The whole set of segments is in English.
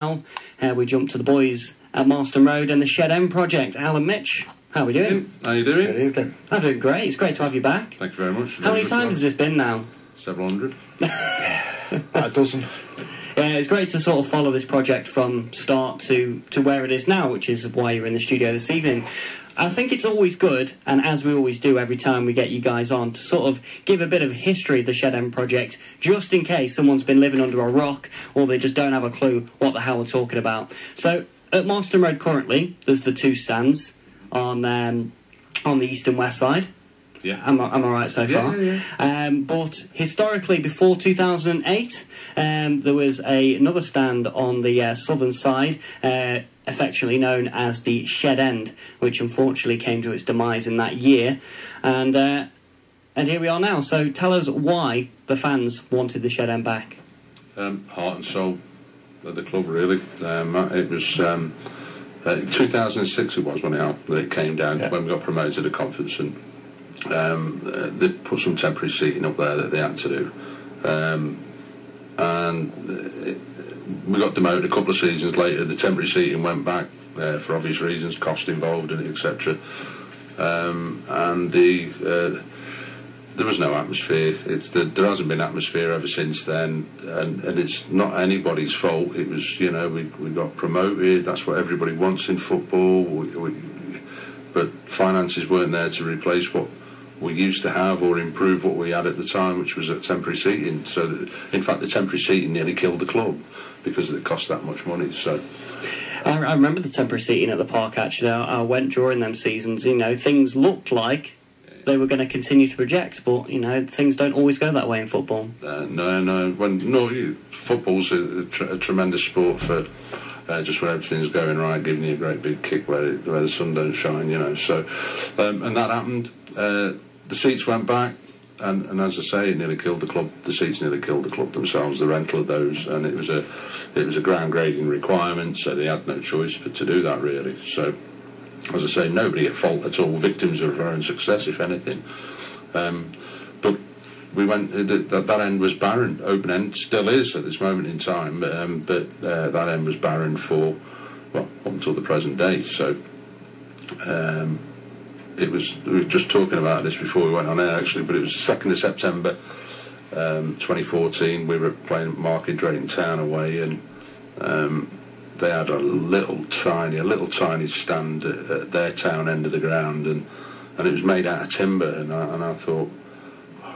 Now we jump to the boys at Marston Road and the Shed End project. Alan, Mitch, how are we doing? How are you doing? Good evening. I'm doing great. It's great to have you back. Thank you very much. How many times has this been now? Several hundred. A dozen. Yeah, it's great to sort of follow this project from start to where it is now, which is why you're in the studio this evening. I think it's always good, and as we always do every time we get you guys on, to sort of give a bit of history of the Shed End project, just in case someone's been living under a rock or they just don't have a clue what the hell we're talking about. So, at Marston Road currently, there's the two stands on the east and west side. Yeah. Am I right so far? Yeah. But historically, before 2008, there was another stand on the southern side, affectionately known as the Shed End, which unfortunately came to its demise in that year. And here we are now. So tell us why the fans wanted the Shed End back. Heart and soul of the club, really. It was 2006 it was when it came down, when we got promoted to the conference, and they put some temporary seating up there that they had to do. We got demoted a couple of seasons later. The temporary seating went back for obvious reasons, cost involved in it, etc. There was no atmosphere. There hasn't been atmosphere ever since then, and it's not anybody's fault. It was, we got promoted. That's what everybody wants in football. But finances weren't there to replace what we used to have or improve what we had at the time, which was a temporary seating. So, in fact, the temporary seating nearly killed the club because it cost that much money. So, I remember the temporary seating at the park, actually. I went during them seasons. Things looked like they were going to continue to project, but, things don't always go that way in football. No. Football's a tremendous sport for just when everything's going right, giving you a great big kick where the sun don't shine, So, and that happened. The seats went back, and as I say, it nearly killed the club. The seats nearly killed the club themselves, the rental of those, and it was a ground grading requirement, so they had no choice but to do that, really. So, as I say, nobody at fault at all, victims of our own success, if anything. But we went. That end was barren. Open end still is at this moment in time, but that end was barren for up until the present day. So. We were just talking about this before we went on air, actually, but it was 2nd of September 2014. We were playing at Market Drayton Town away, and they had a little tiny stand at their town end of the ground, and it was made out of timber, and I thought,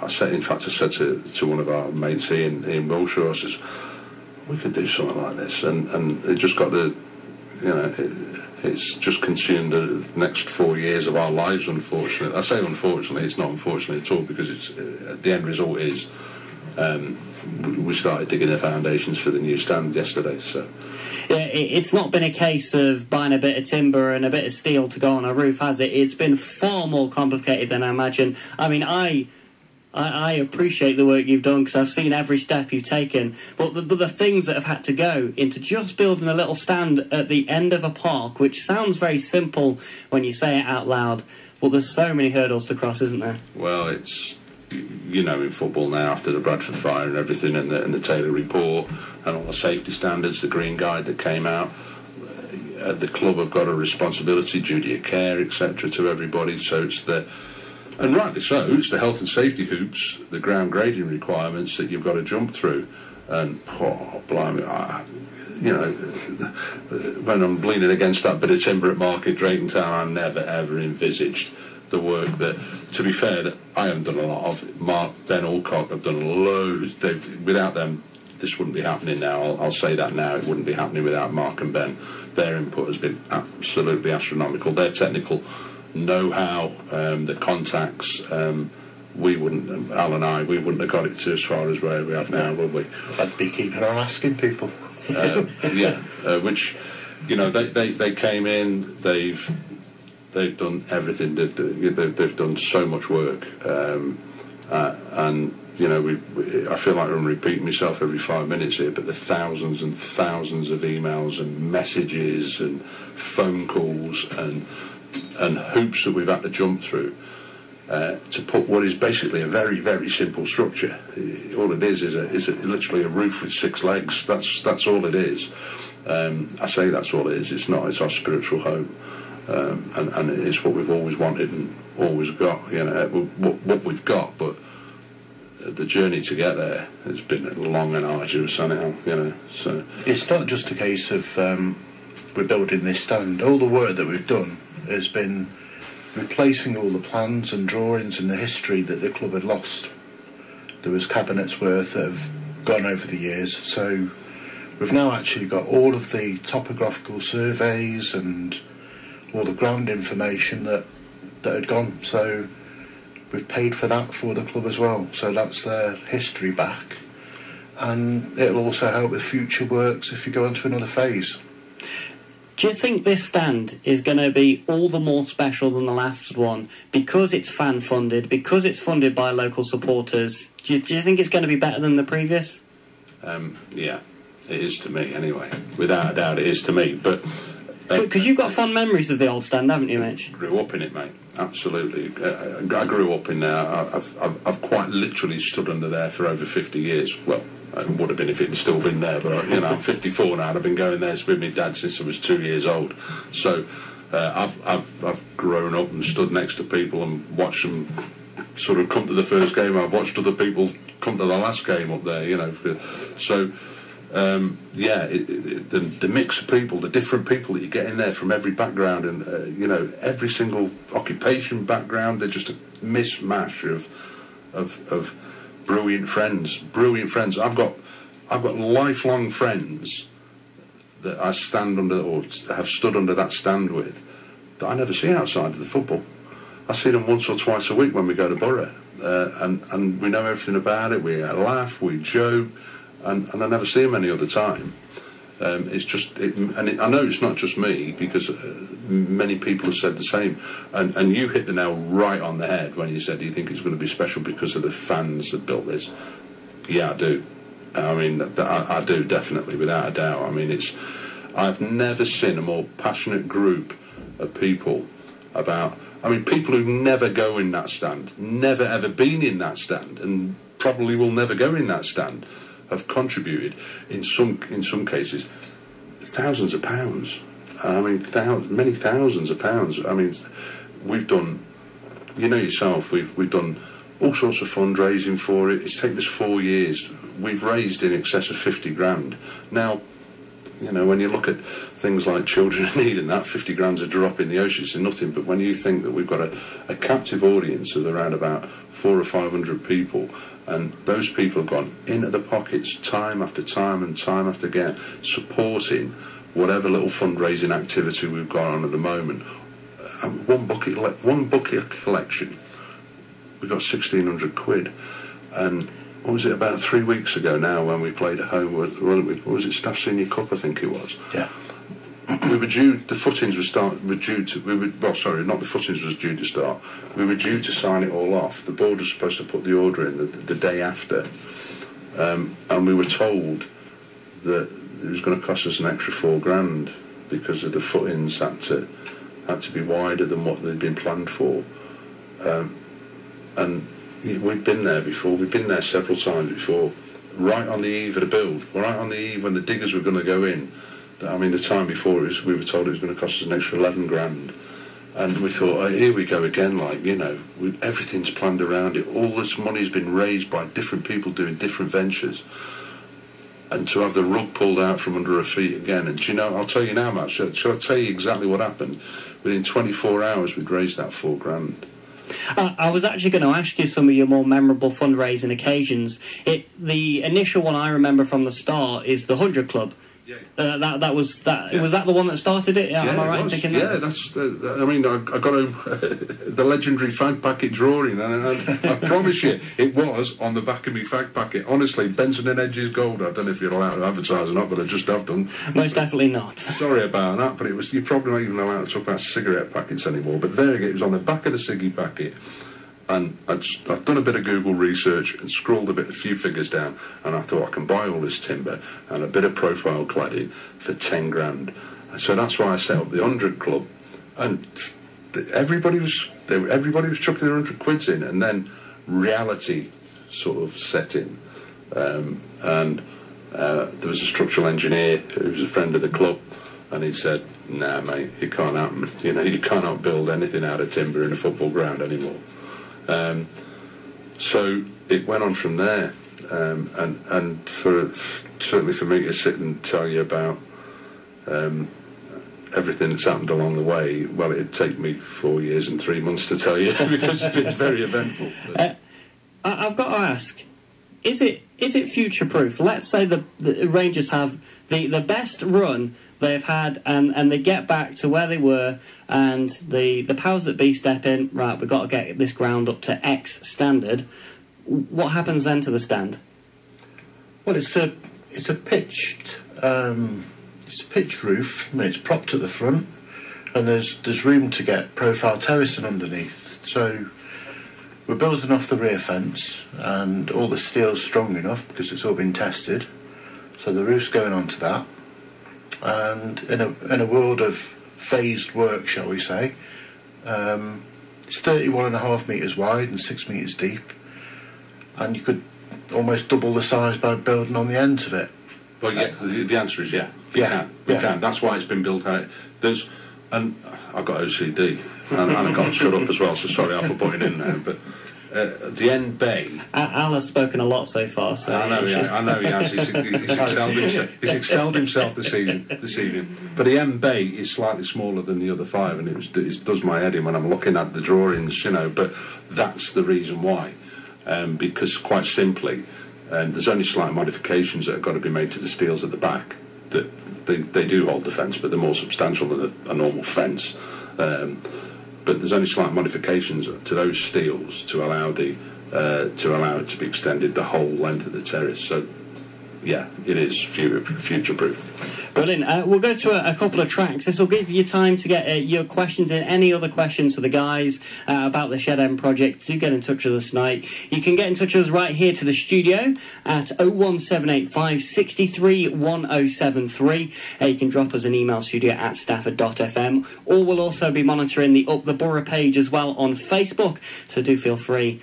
I said to one of our mates, Ian Wilshaw, I says, we could do something like this, and it just got it's just consumed the next 4 years of our lives, unfortunately. I say unfortunately, it's not unfortunately at all, because it's the end result is we started digging the foundations for the new stand yesterday. So yeah, it's not been a case of buying a bit of timber and a bit of steel to go on a roof, has it? It's been far more complicated than I imagine. I mean, I appreciate the work you've done, because I've seen every step you've taken, but the things that have had to go into just building a little stand at the end of a park, which sounds very simple when you say it out loud, but there's so many hurdles to cross, isn't there? Well, it's, in football now, after the Bradford fire and everything, and the Taylor report and all the safety standards, the Green Guide that came out, the club have got a responsibility, duty of care, etc., to everybody. So it's and rightly so, it's the health and safety hoops, the ground grading requirements that you've got to jump through. And, blimey, when I'm leaning against that bit of timber at Market Drayton Town, I never, ever envisaged the work that, to be fair, that I haven't done a lot of. Mark, Ben Alcock have done loads. Without them, this wouldn't be happening now. I'll say that now. It wouldn't be happening without Mark and Ben. Their input has been absolutely astronomical. Their technical know-how, the contacts, we wouldn't, Al and I, we wouldn't have got it to as far as where we have now, would we? I'd be keeping on asking people. Which, they came in, they've done everything, they've done so much work, and I feel like I'm repeating myself every 5 minutes here, but the thousands and thousands of emails and messages and phone calls and hoops that we've had to jump through to put what is basically a very, very simple structure. All it is literally a roof with 6 legs. That's all it is. I say that's all it is. It's not. It's our spiritual home, and it's what we've always wanted and always got. You know, what we've got, but the journey to get there has been long and arduous, anyhow. You know, so it's not just a case of we're building this stand. All the work that we've done has been replacing all the plans and drawings and the history that the club had lost. There was cabinets worth that have gone over the years, so we've now actually got all of the topographical surveys and all the ground information that had gone, so we've paid for that for the club as well, so that's their history back, and it'll also help with future works if you go on to another phase. Do you think this stand is going to be all the more special than the last one because it's fan funded, because it's funded by local supporters? Do you think it's going to be better than the previous? Yeah, it is to me anyway. Without a doubt, it is to me. But because you've got fond memories of the old stand, haven't you, Mitch? Grew up in it, mate. Absolutely. I grew up in there. I've quite literally stood under there for over 50 years. Well, it would have been if it had still been there, but you know, I'm 54 now and I've been going there with my dad since I was 2 years old. So I've grown up and stood next to people and watched them sort of come to the first game. I've watched other people come to the last game up there, you know. So the mix of people, the different people that you get in there from every background and you know, every single occupation background, they're just a mishmash of brilliant friends. I've got lifelong friends that I stand under or have stood under that stand with that I never see outside of the football. I see them once or twice a week when we go to Borough, and we know everything about it. We laugh, we joke, and I never see them any other time. It's just, I know it's not just me, because many people have said the same. And you hit the nail right on the head when you said, do you think it's going to be special because of the fans that built this? Yeah, I do. I mean, I do, definitely, without a doubt. I mean, I've never seen a more passionate group of people about, I mean, people who never go in that stand, never ever been in that stand, and probably will never go in that stand, have contributed in some cases thousands of pounds. I mean, many thousands of pounds. I mean, we've done, you know yourself, we've done all sorts of fundraising for it. It's taken us 4 years. We've raised in excess of 50 grand. Now, you know, when you look at things like Children in Need and that, 50 grand's a drop in the ocean, it's nothing. But when you think that we've got a captive audience of around about 400 or 500 people, and those people have gone into the pockets time after time and time after again, supporting whatever little fundraising activity we've got on at the moment. One bucket collection, we got 1,600 quid. And what was it, about 3 weeks ago now, when we played at home, was it Staff Senior Cup, I think it was? Yeah. We were due, the footings was due to start. We were due to sign it all off. The board was supposed to put the order in the day after, and we were told that it was going to cost us an extra 4 grand because of the footings had to be wider than what they'd been planned for, and we've been there before. We've been there several times before. Right on the eve of the build, right on the eve when the diggers were going to go in. I mean, the time before we were told it was going to cost us an extra 11 grand. And we thought, oh, here we go again, like, you know, everything's planned around it. All this money's been raised by different people doing different ventures. And to have the rug pulled out from under our feet again. And, you know, I'll tell you now, Matt, shall I tell you exactly what happened? Within 24 hours, we'd raised that 4 grand. I was actually going to ask you some of your more memorable fundraising occasions. The initial one I remember from the start is the 100 Club. Yeah. That was that. Yeah. Was that the one that started it? Yeah, am I right in thinking that? Yeah, that's. I mean, I got home the legendary fag packet drawing, and I promise you, it was on the back of me fag packet. Honestly, Benson and Hedges Gold. I don't know if you're allowed to advertise or not, but I just have done. Most definitely not. Sorry about that, but it was. You're probably not even allowed to talk about cigarette packets anymore. But there it was on the back of the ciggy packet. And I've done a bit of Google research and scrolled a few figures down, and I thought I can buy all this timber and a bit of profile cladding for 10 grand. So that's why I set up the 100 Club, and everybody was chucking their 100 quids in, and then reality sort of set in, and There was a structural engineer who was a friend of the club, and he said, "Nah, mate, it can't happen. You know, you cannot build anything out of timber in a football ground anymore." So it went on from there, and certainly for me to sit and tell you about everything that's happened along the way, well, it'd take me 4 years and 3 months to tell you because it's very eventful. I've got to ask, is it future proof? Let's say the Rangers have the best run they've had, and they get back to where they were, and the powers that be step in. Right, we've got to get this ground up to X standard. What happens then to the stand? Well, it's a pitched roof. I mean, it's propped at the front, and there's room to get profile terracing underneath. So we're building off the rear fence, and all the steel's strong enough because it's all been tested. So the roof's going onto that, and in a world of phased work, shall we say, it's 31.5 metres wide and 6 metres deep, and you could almost double the size by building on the ends of it. Well, yeah, the answer is yeah. We can. That's why it's been built out. And I've got OCD, and I can't shut up as well. So sorry, I'm for putting in there. But the end bay. Al has spoken a lot so far. So I know he has. He's excelled himself this evening. But the end bay is slightly smaller than the other five, and it does my head in when I'm looking at the drawings. But that's the reason why, because quite simply, there's only slight modifications that have got to be made to the steels at the back. That they do hold the fence, but they're more substantial than a normal fence. But there's only slight modifications to those steels to allow it to be extended the whole length of the terrace. So, yeah, it is future-proof. Brilliant. We'll go to a couple of tracks. This will give you time to get your questions in. Any other questions for the guys about the Shed End project, do get in touch with us tonight. You can get in touch with us right here to the studio at 01785 63 1073. You can drop us an email, studio at stafford.fm, or we'll also be monitoring the Up the Borough page as well on Facebook, so do feel free.